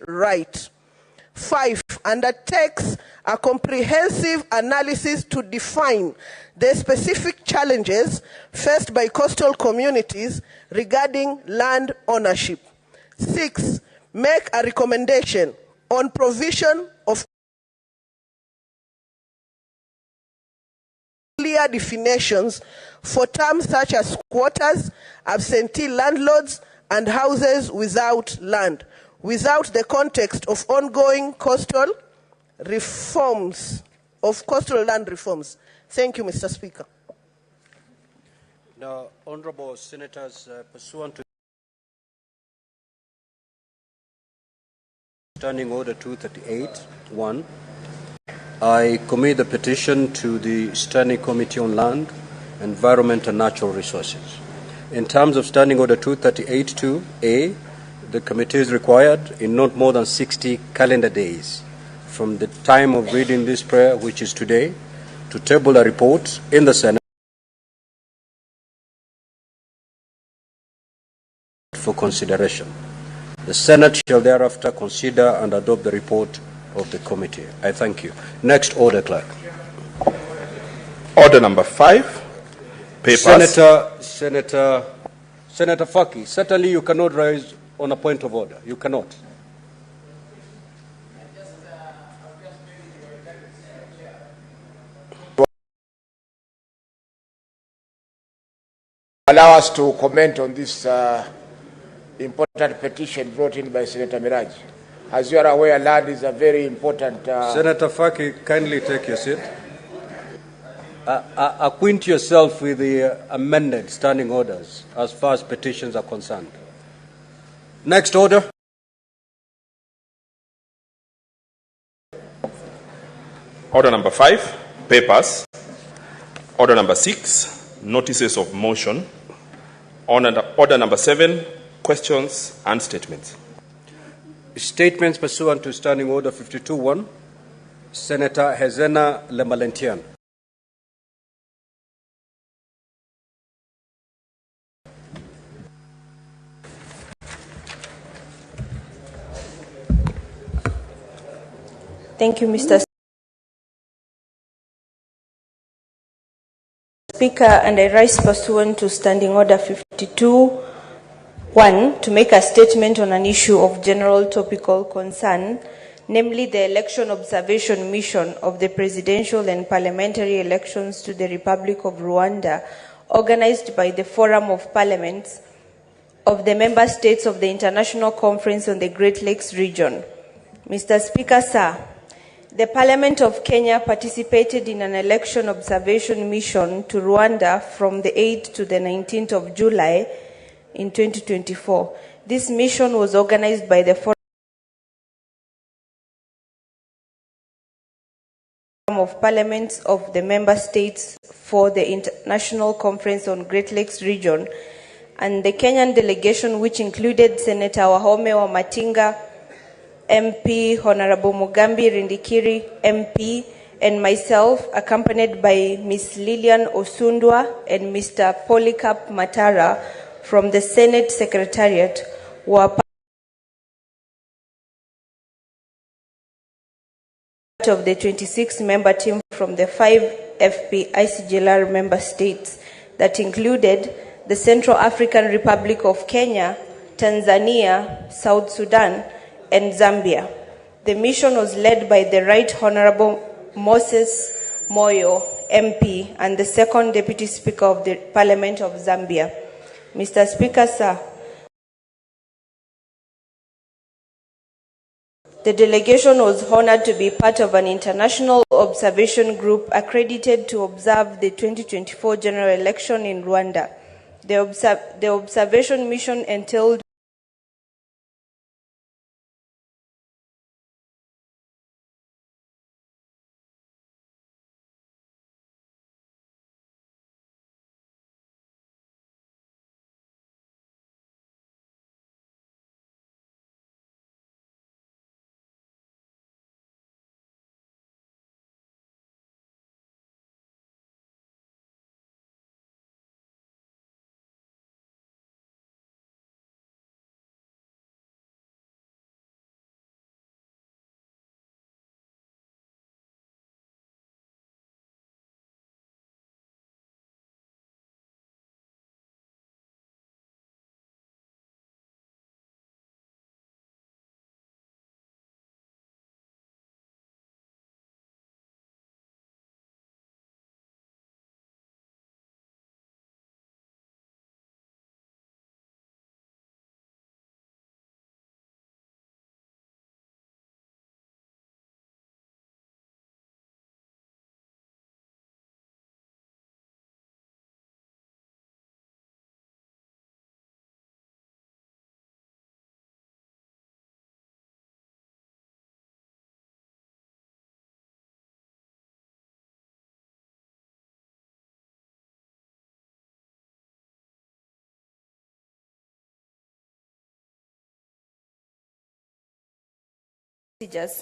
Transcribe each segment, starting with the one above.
right. 5. Undertakes a comprehensive analysis to define the specific challenges faced by coastal communities regarding land ownership. 6. Make a recommendation on provision of clear definitions for terms such as squatters, absentee landlords, and houses without land, without the context of ongoing coastal land reforms. Thank you, Mr. Speaker. Now, honorable senators, pursuant to Standing Order 238(1), I commit the petition to the Standing Committee on Land, Environment and Natural Resources. In terms of Standing Order 238(2)(a), the committee is required in not more than 60 calendar days from the time of reading this prayer, which is today, to table a report in the Senate for consideration. The Senate shall thereafter consider and adopt the report of the committee. I thank you. Next order, clerk. Order number 5. Papers. Senator Faki, certainly you cannot rise on a point of order. You cannot. Allow us to comment on this important petition brought in by Senator Miraji. As you are aware, land is a very important... Senator Faki, kindly take your seat. Acquaint yourself with the amended standing orders as far as petitions are concerned. Next order. Order number 5, papers. Order number 6, notices of motion. Order number 7, questions and statements. Statements pursuant to Standing Order 52(1). Senator Hezena Lemalentian. Thank you, Mr. Speaker, and I rise pursuant to Standing Order 52(1) to make a statement on an issue of general topical concern, namely the election observation mission of the presidential and parliamentary elections to the Republic of Rwanda, organized by the Forum of Parliaments of the member states of the International Conference on the Great Lakes region. Mr. Speaker, sir, the Parliament of Kenya participated in an election observation mission to Rwanda from the 8th to the 19th of July in 2024. This mission was organized by the Forum of Parliaments of the member states for the International Conference on Great Lakes region, and the Kenyan delegation, which included Senator Wahome Wamatinga, MP, Honorable Mugambi Rindikiri, MP, and myself, accompanied by Ms. Lilian Osundwa and Mr. Polycarp Matara from the Senate Secretariat, were part of the 26-member team from the 5 FP-ICGLR member states that included the Central African Republic of Kenya, Tanzania, South Sudan, and Zambia. The mission was led by the Right Honorable Moses Moyo, MP, and the second Deputy Speaker of the Parliament of Zambia. Mr. Speaker, sir, the delegation was honored to be part of an international observation group accredited to observe the 2024 general election in Rwanda. The observation mission entailed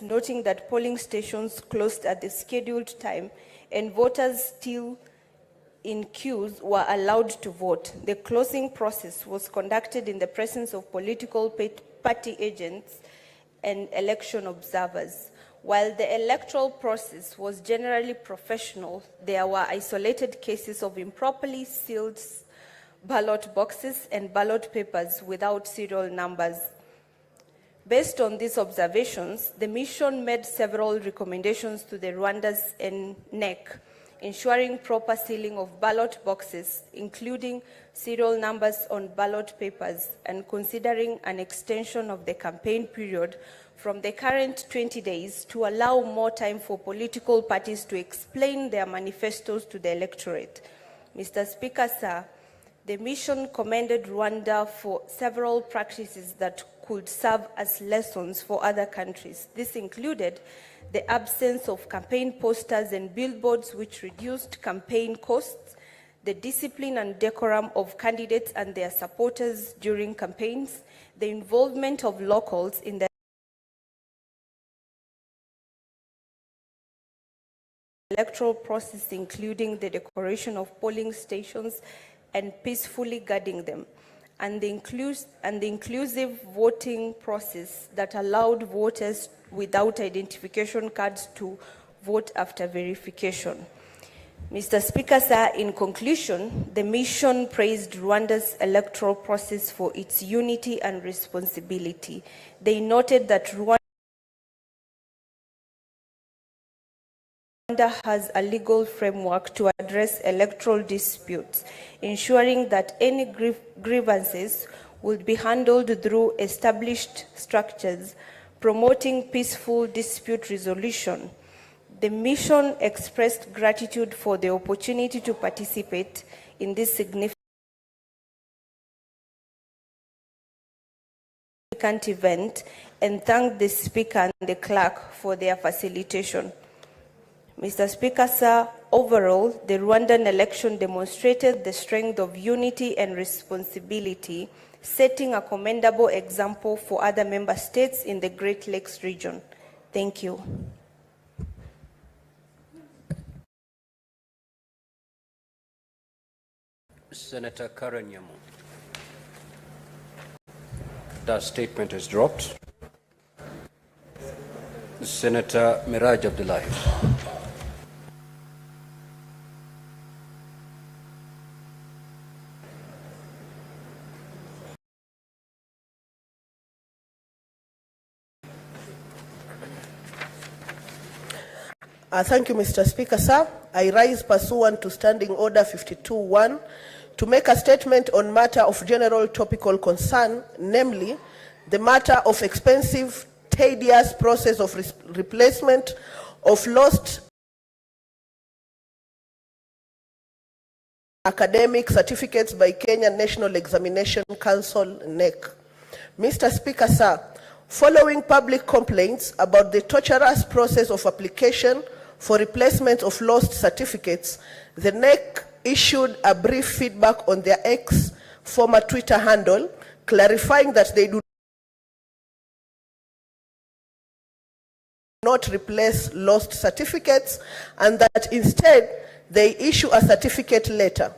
noting that polling stations closed at the scheduled time and voters still in queues were allowed to vote. The closing process was conducted in the presence of political party agents and election observers. While the electoral process was generally professional, there were isolated cases of improperly sealed ballot boxes and ballot papers without serial numbers. Based on these observations, the mission made several recommendations to the Rwanda's NEC, ensuring proper sealing of ballot boxes, including serial numbers on ballot papers, and considering an extension of the campaign period from the current 20 days to allow more time for political parties to explain their manifestos to the electorate. Mr. Speaker, sir, the mission commended Rwanda for several practices that could serve as lessons for other countries. This included the absence of campaign posters and billboards, which reduced campaign costs, the discipline and decorum of candidates and their supporters during campaigns, the involvement of locals in the electoral process, including the decoration of polling stations and peacefully guarding them, and the inclusive voting process that allowed voters without identification cards to vote after verification. Mr. Speaker, sir, in conclusion, the mission praised Rwanda's electoral process for its unity and responsibility. They noted that Rwanda has a legal framework to address electoral disputes, ensuring that any grievances will be handled through established structures, promoting peaceful dispute resolution. The mission expressed gratitude for the opportunity to participate in this significant event and thanked the Speaker and the Clerk for their facilitation. Mr. Speaker, sir, overall, the Rwandan election demonstrated the strength of unity and responsibility, setting a commendable example for other member states in the Great Lakes region. Thank you. Senator Karen Nyamu. That statement is dropped. Senator Miraj Abdullahi. Thank you, Mr. Speaker, sir. I rise pursuant to Standing Order 52.1 to make a statement on matter of general topical concern, namely the matter of expensive, tedious process of replacement of lost academic certificates by Kenya National Examination Council, NEC. Mr. Speaker, sir, following public complaints about the torturous process of application for replacement of lost certificates, the NEC issued a brief feedback on their former Twitter handle, clarifying that they do not replace lost certificates and that instead they issue a certificate letter.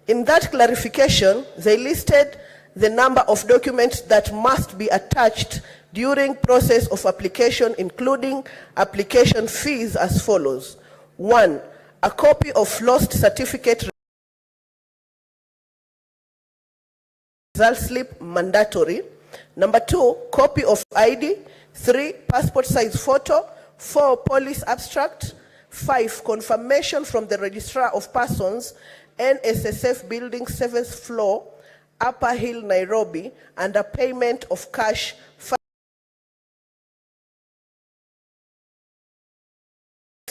In that clarification, they listed the number of documents that must be attached during process of application, including application fees, as follows. 1, a copy of lost certificate result slip, mandatory. Number 2, copy of ID. 3, passport size photo. 4, police abstract. 5, confirmation from the Registrar of Persons, NSSF building 7th floor, Upper Hill, Nairobi, and a payment of cash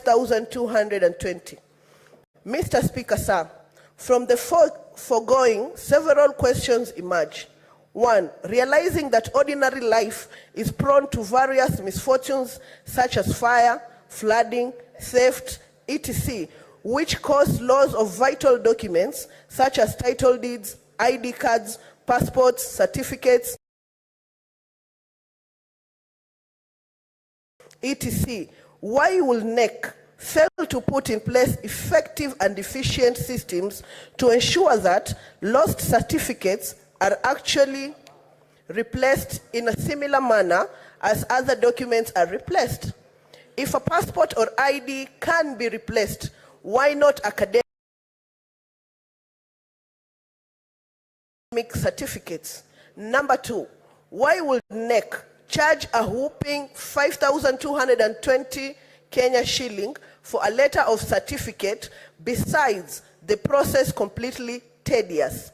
5,220. Mr. Speaker, sir, from the foregoing, several questions emerge. 1, realizing that ordinary life is prone to various misfortunes such as fire, flooding, theft, etc., which cause loss of vital documents such as title deeds, ID cards, passports, certificates, etc. Why will NEC fail to put in place effective and efficient systems to ensure that lost certificates are actually replaced in a similar manner as other documents are replaced? If a passport or ID can be replaced, why not academic certificates? Number 2, why would NEC charge a whopping 5,220 Kenya shilling for a letter of certificate, besides the process completely tedious?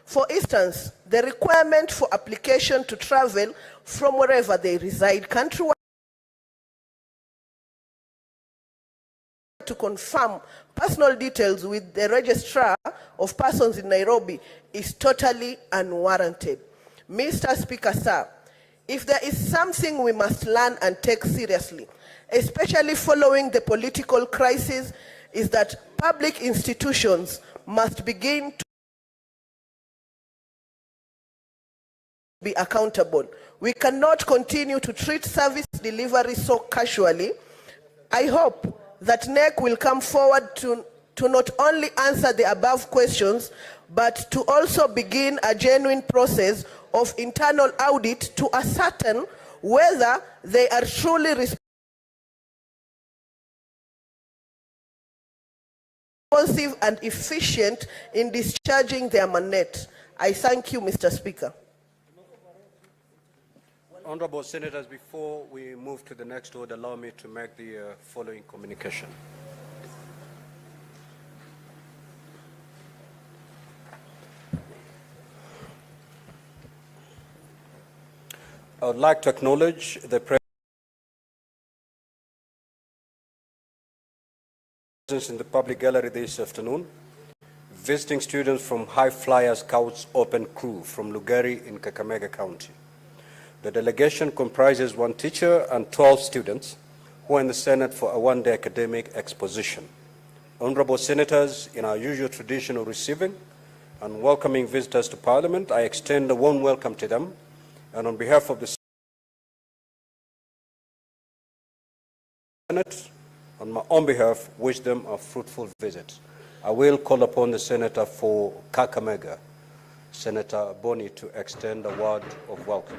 For instance, the requirement for application to travel from wherever they reside countrywide to confirm personal details with the registrar of persons in Nairobi is totally unwarranted. Mr. Speaker, sir, if there is something we must learn and take seriously, especially following the political crisis, is that public institutions must begin to be accountable. We cannot continue to treat service delivery so casually. I hope that NEC will come forward to not only answer the above questions, but to also begin a genuine process of internal audit to ascertain whether they are truly responsive and efficient in discharging their mandate. I thank you, Mr. Speaker. Honorable Senators, before we move to the next order, allow me to make the following communication. I would like to acknowledge the presence in the public gallery this afternoon, visiting students from High Flyer Scouts Open Crew from Lugari in Kakamega County. The delegation comprises 1 teacher and 12 students who are in the Senate for a one-day academic exposition. Honorable Senators, in our usual tradition of receiving and welcoming visitors to Parliament, I extend a warm welcome to them, and on behalf of the Senate, on my own behalf, wish them a fruitful visit. I will call upon the Senator for Kakamega, Senator Boni, to extend a word of welcome.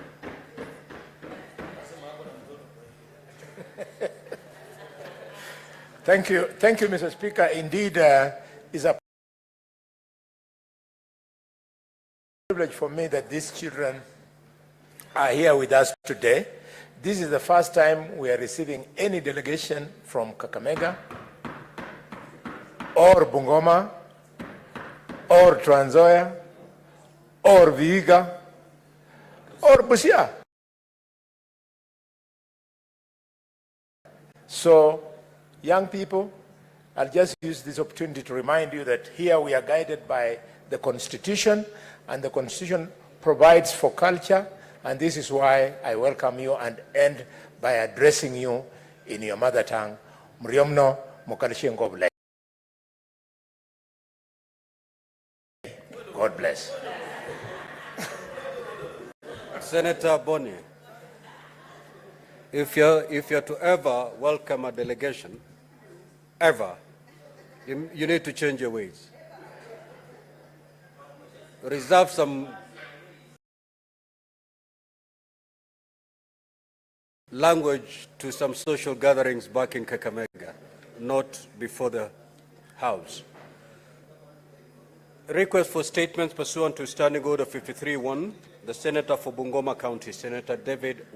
Thank you, Mr. Speaker. Indeed, it's a privilege for me that these children are here with us today. This is the first time we are receiving any delegation from Kakamega, or Bungoma, or Trans Nzoia, or Vihiga, or Busia. So, young people, I'll just use this opportunity to remind you that here we are guided by the Constitution, and the Constitution provides for culture, and this is why I welcome you and end by addressing you in your mother tongue. Mriomno Mukalishe Ngoble. God bless. Senator Boni, if you're to ever welcome a delegation, ever, you need to change your ways. Reserve some language to some social gatherings back in Kakamega, not before the House. Request for statements pursuant to Standing Order 53-1, the Senator for Bungoma County, Senator David